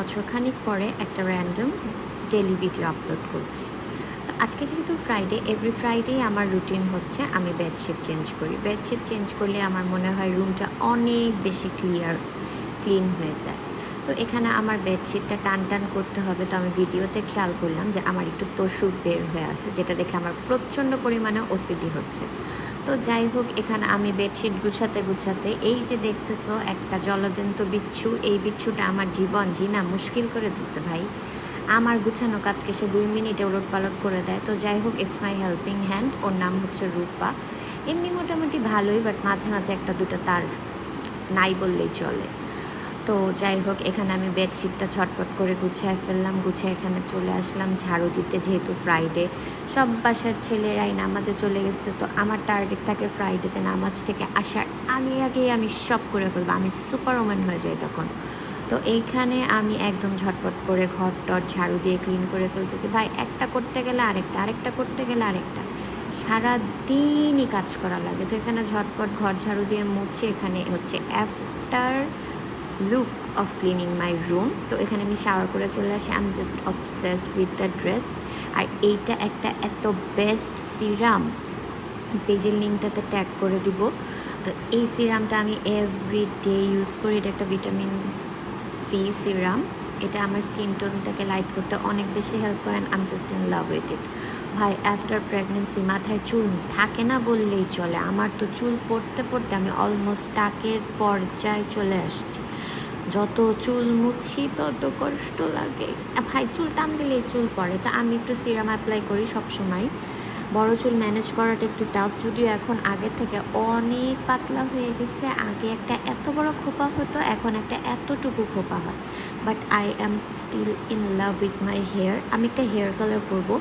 বছরখানিক পরে একটা random daily video upload করছি। তো আজকে যেহেতু ফ্রাইডে, এভরি ফ্রাইডে আমার রুটিন হচ্ছে আমি বেডশিট চেঞ্জ করি। বেডশিট চেঞ্জ করলে আমার মনে হয় রুমটা অনেক বেশি ক্লিন হয়ে যায়। তো এখানে আমার বেডশিটটা টান টান করতে হবে, তো আমি ভিডিওতে খেয়াল করলাম যে আমার একটু তোষক বের হয়ে আসে, যেটা দেখে আমার প্রচণ্ড পরিমাণে ওসিডি হচ্ছে। তো যাই হোক, এখানে আমি বেডশিট গুছাতে গুছাতে এই যে দেখতেছো একটা জলজন্ত বিচ্ছু, এই বিচ্ছুটা আমার জীবন জিনা মুশকিল করে দিচ্ছে ভাই। আমার গুছানো কাজকে সে 2 মিনিটে ওলটপালট করে দেয়। তো যাই হোক, ইটস মাই হেল্পিং হ্যান্ড, ওর নাম হচ্ছে রূপা। এমনি মোটামুটি ভালোই, বাট মাঝে মাঝে একটা দুটো তার নাই বললেই চলে। তো যাই হোক, এখানে আমি বেডশিটটা ছটপট করে গুছিয়ে ফেললাম, গুছিয়ে এখানে চলে আসলাম ঝাড়ু দিতে। যেহেতু ফ্রাইডে, সব বাসার ছেলেরাই নামাজে চলে গেছে, তো আমার টার্গেট থাকে ফ্রাইডেতে নামাজ থেকে আসার আগে আগেই আমি সব করে ফেলবো, আমি সুপার ওম্যান হয়ে যাই তখন। তো এইখানে আমি একদম ঝটপট করে ঘর টর ঝাড়ু দিয়ে ক্লিন করে ফেলতেছি। ভাই, একটা করতে গেলে আরেকটা, আরেকটা করতে গেলে আরেকটা, সারাদিনই কাজ করা লাগে। তো এখানে ঝটপট ঘর ঝাড়ু দিয়ে মুছে, এখানে হচ্ছে after look of cleaning my room. তো এখানে আমি শাওয়ার করে চলে আসি। I am just obsessed with the dress. আর এইটা একটা এত বেস্ট সিরাম, পেজের লিঙ্কটাতে ট্যাগ করে দিব। তো এই সিরামটা আমি এভরি ডে ইউজ করি। এটা একটা ভিটামিন সি সিরাম। এটা আমার স্কিন টোনটাকে লাইট করতে অনেক বেশি হেল্প করেন। I am just in love with it. ভাই, আফটার প্রেগনেন্সি মাথায় চুল থাকে না বললেই চলে। আমার তো চুল পড়তে পড়তে আমি অলমোস্ট টাকের পর্যায়ে চলে আসছি। যত চুল মুছি তত কষ্ট লাগে ভাই, চুল টান দিলেই চুল পড়ে। তো আমি একটু সিরাম অ্যাপ্লাই করি সবসময়। বড় চুল ম্যানেজ করাটা একটু টাফ, যদিও এখন আগের থেকে অনেক পাতলা হয়ে গেছে। আগে একটা এত বড় খোপা হতো, এখন একটা এতটুকু খোপা হয়। But I am still in love with my hair. আমি একটা হেয়ার কালার করবো,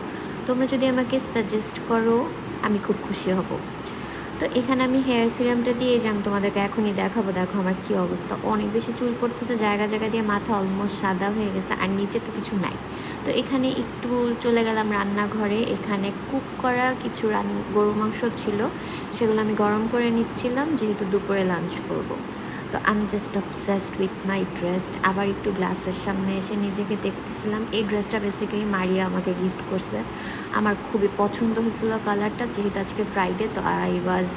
তোমরা যদি আমাকে সাজেস্ট করো আমি খুব খুশি হব। তো এখানে আমি হেয়ার সিরামটা দিয়ে যে আমি তোমাদেরকে এখনই দেখাবো। দেখো আমার কী অবস্থা, অনেক বেশি চুল পড়তেছে, জায়গা জায়গা দিয়ে মাথা অলমোস্ট সাদা হয়ে গেছে, আর নিচে তো কিছু নাই। তো এখানে একটু চলে গেলাম রান্নাঘরে। এখানে কুক করা কিছু গরুর মাংস ছিল, সেগুলো আমি গরম করে নিচ্ছিলাম, যেহেতু দুপুরে লাঞ্চ করব। তো I am just obsessed with my dress. আবার একটু গ্লাসের সামনে এসে নিজেকে দেখতেছিলাম। এই ড্রেসটা বেসিক্যালি মারিয়া আমাকে গিফট করছে। আমার খুবই পছন্দ হয়েছিল কালারটা, যেহেতু আজকে ফ্রাইডে, তো I was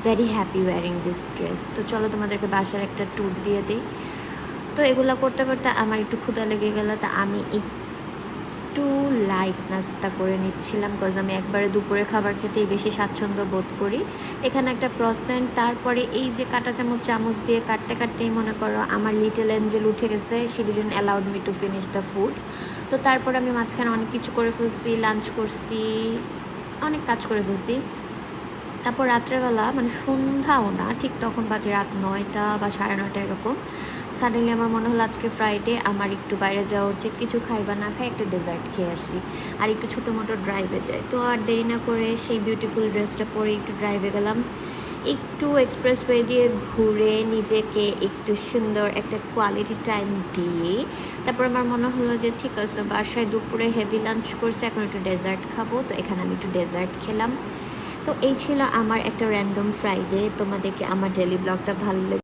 very happy wearing this dress. তো চলো তোমাদেরকে বাসার একটা ট্যুর দিয়ে দিই। তো এগুলো করতে করতে আমার একটু ক্ষুধা লেগে গেলো, তা আমি একটু লাইট নাস্তা করে নিচ্ছিলাম, বিকজ আমি একবারে দুপুরে খাবার খেতেই বেশি স্বাচ্ছন্দ্য বোধ করি। এখানে একটা ক্রসেন্ট, তারপরে এই যে কাঁটা চামচ দিয়ে কাটতে কাটতেই মনে করো আমার লিটল এঞ্জেল উঠে গেছে। She didn't allowed me to finish the food. তো তারপরে আমি মাঝখানে অনেক কিছু করে ফেলছি, লাঞ্চ করছি, অনেক কাজ করে ফেলছি। তারপর রাত্রেবেলা, মানে সন্ধ্যাও না ঠিক, তখন বাজে রাত 9টা বা 9:30 এরকম, সাডেনলি আমার মনে হলো আজকে ফ্রাইডে, আমার একটু বাইরে যাওয়া উচিত। কিছু খাই বা না খাই একটা ডেজার্ট খেয়ে আসি, আর একটু ছোটো মোটো ড্রাইভে যাই। তো আর দেরি না করে সেই বিউটিফুল ড্রেসটা পরে একটু ড্রাইভে গেলাম। একটু এক্সপ্রেসওয়ে দিয়ে ঘুরে নিজেকে একটু সুন্দর একটা কোয়ালিটি টাইম দিয়ে তারপর আমার মনে হলো যে ঠিক আছে, বাসায় দুপুরে হেভি লাঞ্চ করছে, এখন একটু ডেজার্ট খাবো। তো এখানে আমি একটু ডেজার্ট খেলাম। তো এই ছিল আমার একটা র্যান্ডম ফ্রাইডে। তোমাদেরকে আমার ডেলি ব্লগটা ভালো